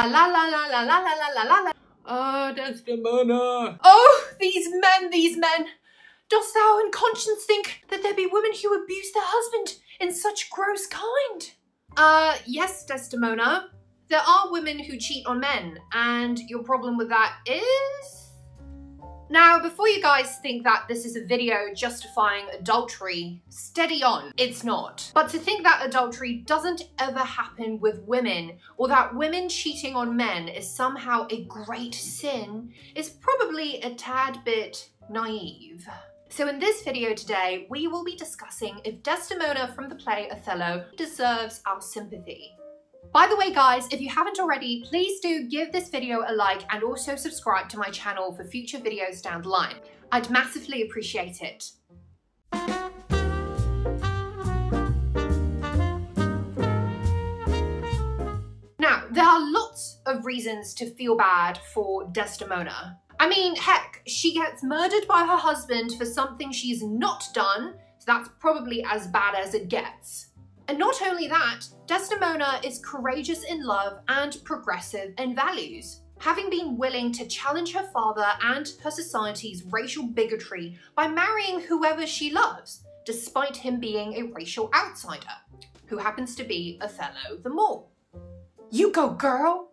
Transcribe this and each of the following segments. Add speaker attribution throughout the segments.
Speaker 1: La la la la la la la la la la. Ah, Desdemona. Oh, these men. Dost thou in conscience think that there be women who abuse their husband in such gross kind? Yes, Desdemona. There are women who cheat on men, and your problem with that is... Now, before you guys think that this is a video justifying adultery, steady on, it's not. But to think that adultery doesn't ever happen with women, or that women cheating on men is somehow a great sin, is probably a tad bit naive. So in this video today, we will be discussing if Desdemona from the play Othello deserves our sympathy. By the way guys, if you haven't already, please do give this video a like and also subscribe to my channel for future videos down the line. I'd massively appreciate it. Now, there are lots of reasons to feel bad for Desdemona. I mean, heck, she gets murdered by her husband for something she's not done, so that's probably as bad as it gets. And not only that, Desdemona is courageous in love and progressive in values, having been willing to challenge her father and her society's racial bigotry by marrying whoever she loves, despite him being a racial outsider, who happens to be Othello the Moor. You go, girl!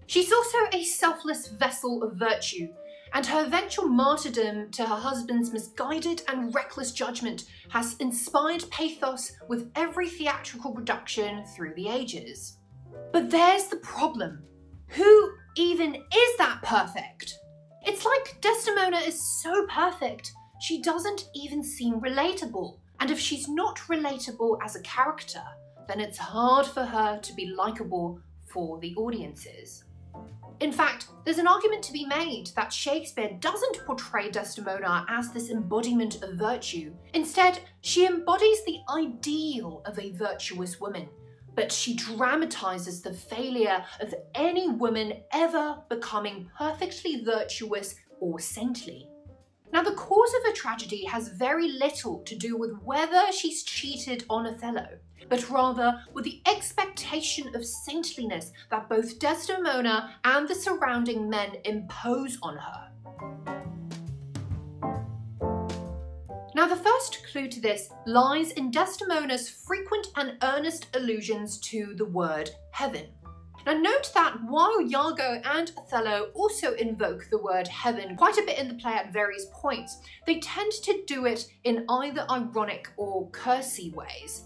Speaker 1: She's also a selfless vessel of virtue, and her eventual martyrdom to her husband's misguided and reckless judgment has inspired pathos with every theatrical production through the ages. But there's the problem. Who even is that perfect? It's like Desdemona is so perfect, she doesn't even seem relatable. And if she's not relatable as a character, then it's hard for her to be likable for the audiences. In fact, there's an argument to be made that Shakespeare doesn't portray Desdemona as this embodiment of virtue. Instead, she embodies the ideal of a virtuous woman, but she dramatizes the failure of any woman ever becoming perfectly virtuous or saintly. Now, the cause of her tragedy has very little to do with whether she's cheated on Othello, but rather with the expectation of saintliness that both Desdemona and the surrounding men impose on her. Now, the first clue to this lies in Desdemona's frequent and earnest allusions to the word heaven. Now note that while Iago and Othello also invoke the word heaven quite a bit in the play at various points, they tend to do it in either ironic or cursey ways.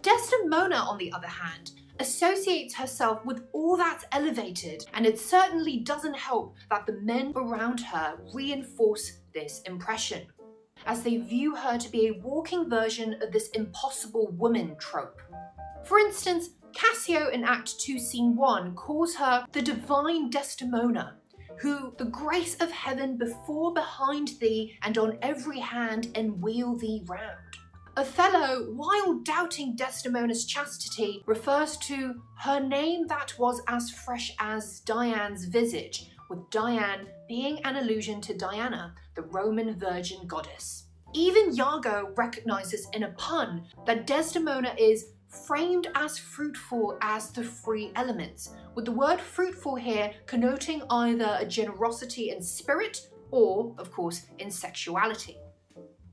Speaker 1: Desdemona, on the other hand, associates herself with all that's elevated, and it certainly doesn't help that the men around her reinforce this impression, as they view her to be a walking version of this impossible woman trope. For instance, Cassio in Act 2, Scene 1 calls her the divine Desdemona, who the grace of heaven before, behind thee, and on every hand enwheel thee round. Othello, while doubting Desdemona's chastity, refers to her name that was as fresh as Dian's visage, with Dian being an allusion to Diana, the Roman virgin goddess. Even Iago recognizes in a pun that Desdemona is framed as fruitful as the free elements, with the word fruitful here connoting either a generosity in spirit or, of course, in sexuality.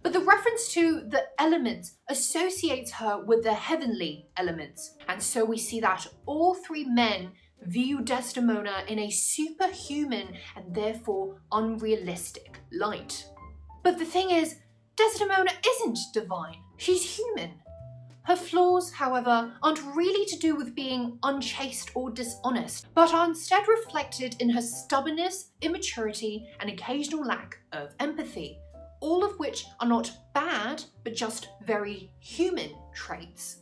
Speaker 1: But the reference to the elements associates her with the heavenly elements, and so we see that all three men view Desdemona in a superhuman and therefore unrealistic light. But the thing is, Desdemona isn't divine, she's human. Her flaws, however, aren't really to do with being unchaste or dishonest, but are instead reflected in her stubbornness, immaturity, and occasional lack of empathy, all of which are not bad, but just very human traits.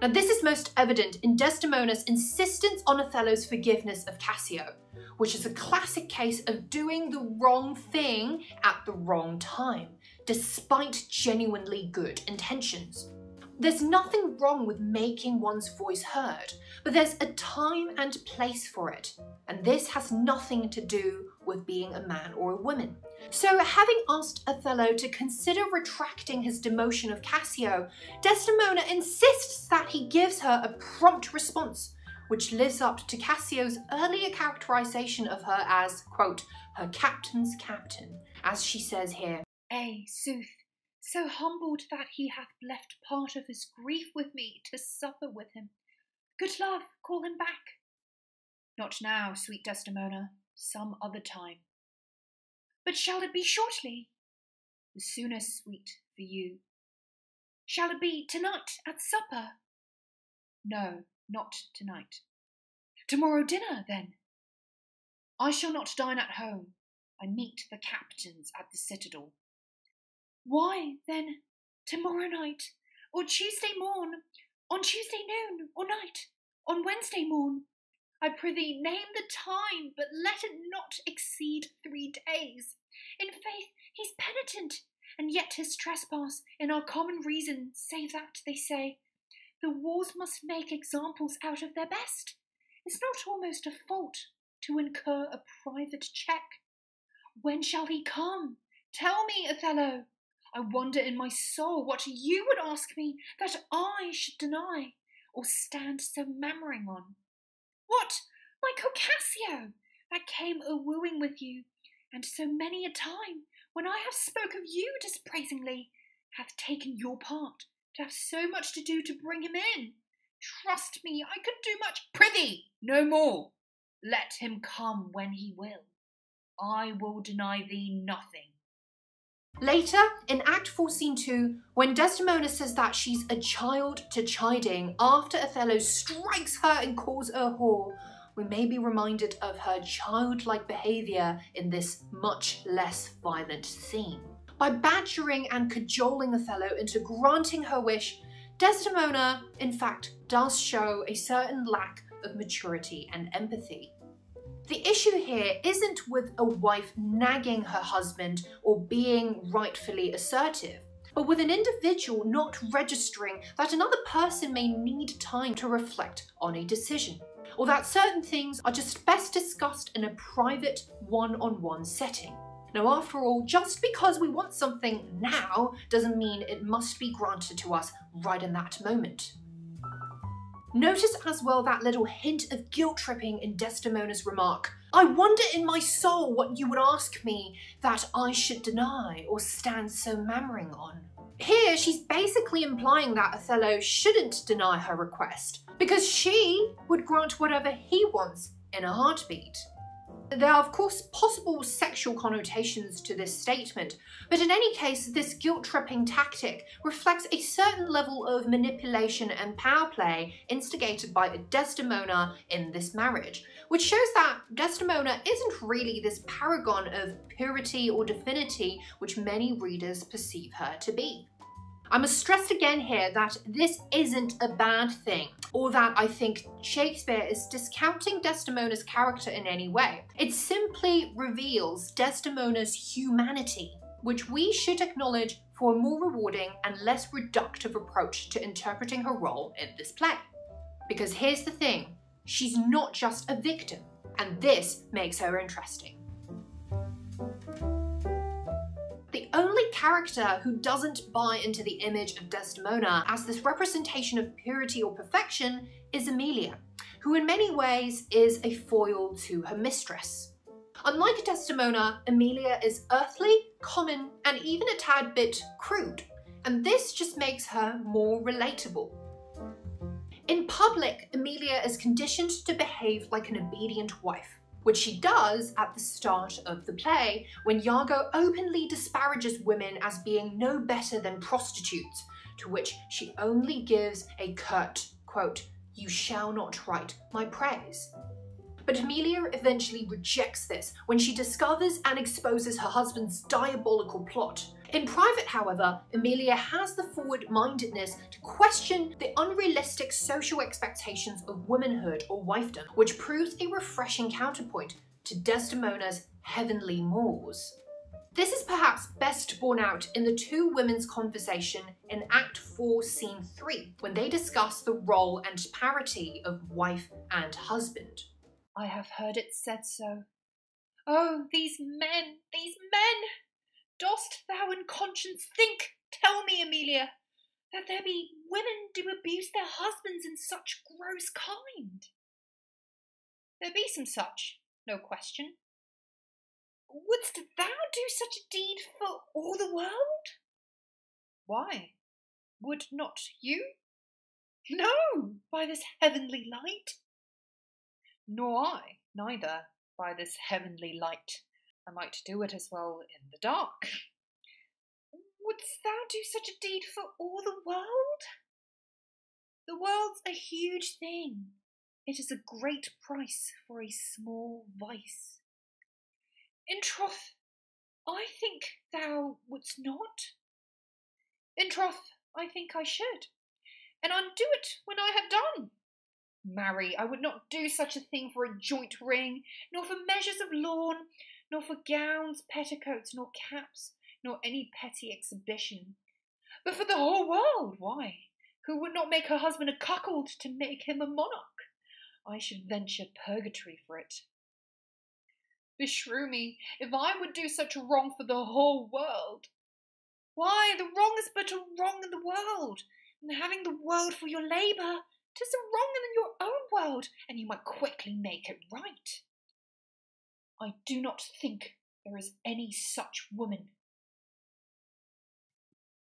Speaker 1: Now, this is most evident in Desdemona's insistence on Othello's forgiveness of Cassio, which is a classic case of doing the wrong thing at the wrong time, despite genuinely good intentions. There's nothing wrong with making one's voice heard, but there's a time and place for it, and this has nothing to do with being a man or a woman. So, having asked Othello to consider retracting his demotion of Cassio, Desdemona insists that he gives her a prompt response, which lives up to Cassio's earlier characterization of her as, quote, her captain's captain, as she says here,
Speaker 2: "Ay, sooth, so humbled that he hath left part of his grief with me to suffer with him. Good love, call him back." "Not now, sweet Desdemona, some other time." "But shall it be shortly?" "The sooner, sweet, for you." "Shall it be tonight at supper?" "No, not tonight." "Tomorrow dinner, then?" "I shall not dine at home. I meet the captains at the citadel." "Why, then, tomorrow night, or Tuesday morn, on Tuesday noon, or night, on Wednesday morn? I prithee name the time, but let it not exceed 3 days. In faith, he's penitent, and yet his trespass in our common reason, save that, they say, the wars must make examples out of their best. Is not almost a fault to incur a private check? When shall he come? Tell me, Othello. I wonder in my soul what you would ask me that I should deny, or stand so mammering on. What, my Cassio, that came a-wooing with you, and so many a time, when I have spoke of you dispraisingly, hath taken your part, to have so much to do to bring him in. Trust me, I could do much. Prithee, no more. Let him come when he will. I will deny thee nothing.
Speaker 1: Later, in Act 4, Scene 2, when Desdemona says that she's a child to chiding after Othello strikes her and calls her a whore, we may be reminded of her childlike behaviour in this much less violent scene. By badgering and cajoling Othello into granting her wish, Desdemona, in fact, does show a certain lack of maturity and empathy. The issue here isn't with a wife nagging her husband or being rightfully assertive, but with an individual not registering that another person may need time to reflect on a decision, or that certain things are just best discussed in a private one-on-one setting. Now, after all, just because we want something now doesn't mean it must be granted to us right in that moment. Notice as well that little hint of guilt-tripping in Desdemona's remark. I wonder in my soul what you would ask me that I should deny or stand so mammering on. Here, she's basically implying that Othello shouldn't deny her request, because she would grant whatever he wants in a heartbeat. There are, of course, possible sexual connotations to this statement, but in any case, this guilt-tripping tactic reflects a certain level of manipulation and power play instigated by Desdemona in this marriage, which shows that Desdemona isn't really this paragon of purity or divinity which many readers perceive her to be. I must stress again here that this isn't a bad thing, or that I think Shakespeare is discounting Desdemona's character in any way. It simply reveals Desdemona's humanity, which we should acknowledge for a more rewarding and less reductive approach to interpreting her role in this play. Because here's the thing, she's not just a victim, and this makes her interesting. The only character who doesn't buy into the image of Desdemona as this representation of purity or perfection is Emilia, who in many ways is a foil to her mistress. Unlike Desdemona, Emilia is earthly, common, and even a tad bit crude, and this just makes her more relatable. In public, Emilia is conditioned to behave like an obedient wife, which she does at the start of the play, when Iago openly disparages women as being no better than prostitutes, to which she only gives a curt, quote, "You shall not write my praise." But Emilia eventually rejects this when she discovers and exposes her husband's diabolical plot. In private, however, Emilia has the forward-mindedness to question the unrealistic social expectations of womanhood or wifedom, which proves a refreshing counterpoint to Desdemona's heavenly mores. This is perhaps best borne out in the two women's conversation in Act 4, Scene 3, when they discuss the role and parity of wife and husband.
Speaker 2: I have heard it said so. Oh, these men, these men! Dost thou in conscience think, tell me, Amelia, that there be women do abuse their husbands in such gross kind? There be some such, no question. Wouldst thou do such a deed for all the world? Why, would not you? No, by this heavenly light. Nor I, neither, by this heavenly light. I might do it as well in the dark. Wouldst thou do such a deed for all the world? The world's a huge thing. It is a great price for a small vice. In troth, I think thou wouldst not. In troth, I think I should, and undo it when I had done. Marry, I would not do such a thing for a joint ring, nor for measures of lawn, nor for gowns, petticoats, nor caps, nor any petty exhibition. But for the whole world, why, who would not make her husband a cuckold to make him a monarch? I should venture purgatory for it. Beshrew me, if I would do such a wrong for the whole world. Why, the wrong is but a wrong in the world, and having the world for your labour, 'tis a wrong in your own world, and you might quickly make it right. I do not think there is any such woman.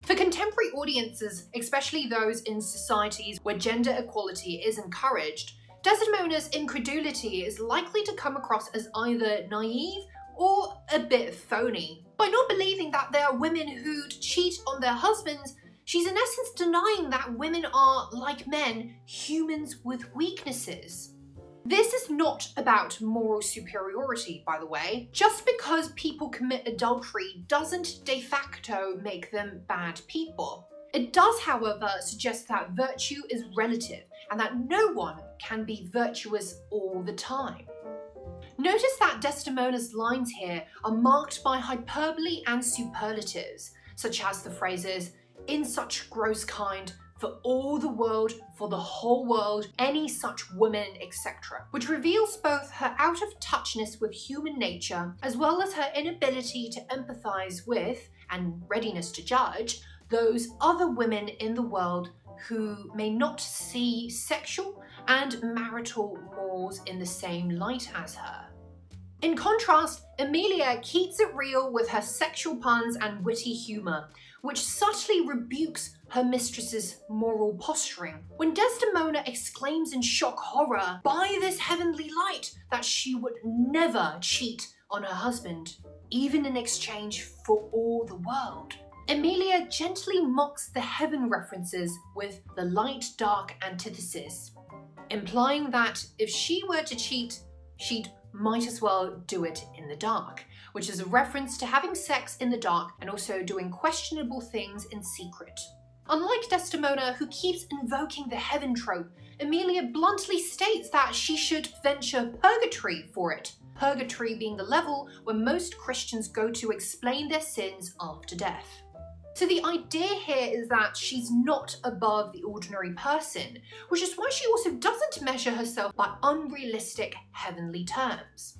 Speaker 1: For contemporary audiences, especially those in societies where gender equality is encouraged, Desdemona's incredulity is likely to come across as either naive or a bit phony. By not believing that there are women who'd cheat on their husbands, she's in essence denying that women are, like men, humans with weaknesses. This is not about moral superiority, by the way. Just because people commit adultery doesn't de facto make them bad people. It does, however, suggest that virtue is relative and that no one can be virtuous all the time. Notice that Desdemona's lines here are marked by hyperbole and superlatives, such as the phrases, in such gross kind, for all the world, for the whole world, any such woman, etc., which reveals both her out-of-touchness with human nature, as well as her inability to empathise with, and readiness to judge, those other women in the world who may not see sexual and marital morals in the same light as her. In contrast, Emilia keeps it real with her sexual puns and witty humour, which subtly rebukes her mistress's moral posturing. When Desdemona exclaims in shock horror, by this heavenly light, that she would never cheat on her husband, even in exchange for all the world, Emilia gently mocks the heaven references with the light-dark antithesis, implying that if she were to cheat, she'd might as well do it in the dark, which is a reference to having sex in the dark and also doing questionable things in secret. Unlike Desdemona, who keeps invoking the heaven trope, Emilia bluntly states that she should venture purgatory for it, purgatory being the level where most Christians go to explain their sins after death. So the idea here is that she's not above the ordinary person, which is why she also doesn't measure herself by unrealistic heavenly terms.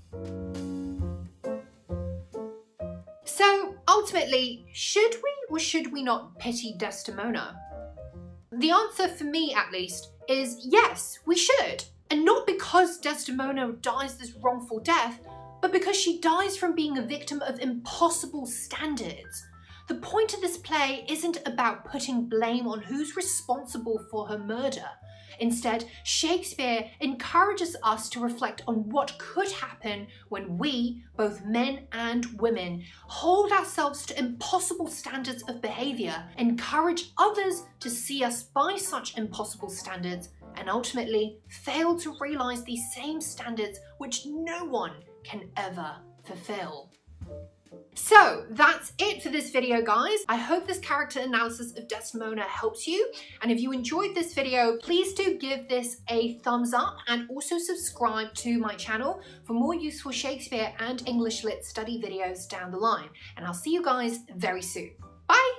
Speaker 1: So ultimately, should we or should we not pity Desdemona? The answer, for me at least, is yes, we should. And not because Desdemona dies this wrongful death, but because she dies from being a victim of impossible standards. The point of this play isn't about putting blame on who's responsible for her murder. Instead, Shakespeare encourages us to reflect on what could happen when we, both men and women, hold ourselves to impossible standards of behaviour, encourage others to see us by such impossible standards, and ultimately fail to realise these same standards which no one can ever fulfil. So that's it for this video, guys. I hope this character analysis of Desdemona helps you, and if you enjoyed this video, please do give this a thumbs up and also subscribe to my channel for more useful Shakespeare and English Lit study videos down the line, and I'll see you guys very soon. Bye!